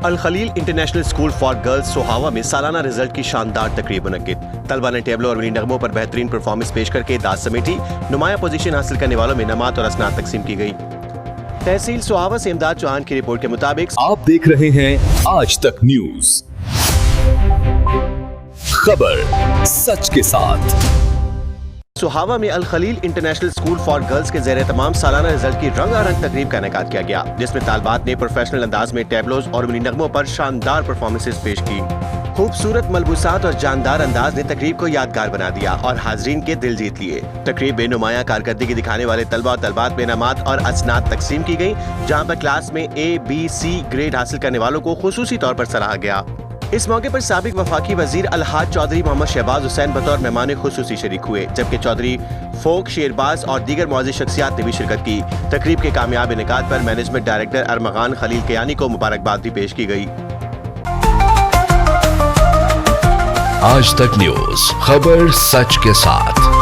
Al Khalil international school for girls Sohawa में सालाना result की शानदार तकरीब मुनक्किद। तलबा ने टेबलो और मिनी नगमों पर बेहतरीन परफॉर्मेंस पेश करके दाद समेटी। नुमाया पोजीशन हासिल करने वालों में नमात और असनाद तकसीम की गई। तहसील सोहावा से इमदाद चौहान की रिपोर्ट के मुताबिक आप देख रहे हैं आज तक न्यूज, खबर सच के साथ। सोहावा में Al Khalil international school for girls के ज़ेरे तमाम सालाना रिजल्ट की रंगारंग तकरीब का इनेकाद किया गया, जिसमें तालबात ने प्रोफेशनल अंदाज में टेबलोज और मिनी नगमों पर शानदार परफॉर्मेंसेस पेश की। खूबसूरत मलबूसात और जानदार अंदाज ने तकरीब को यादगार बना दिया और हाजरीन के दिल जीत लिए। तकरीब में नुमाया कारकर्दगी दिखाने वाले तलबा और तलबात में इनामात और असनाद तकसीम की गई, जहाँ पर क्लास में A-B-C ग्रेड हासिल करने वालों को खुसूसी तौर पर सराहा गया। इस मौके पर साबिक वफाकी वजीर अलहाज चौधरी मोहम्मद शहबाज हुसैन बतौर मेहमान खुसूसी शरीक हुए, जबकि चौधरी फोक शेरबाज और दीगर मुअज़्ज़िज़ शख्सियात ने भी शिरकत की। तकरीब के कामयाब इनेकाद पर मैनेजमेंट डायरेक्टर अरमगान खलील कयानी को मुबारकबाद भी पेश की गई। आज तक न्यूज, खबर सच के साथ।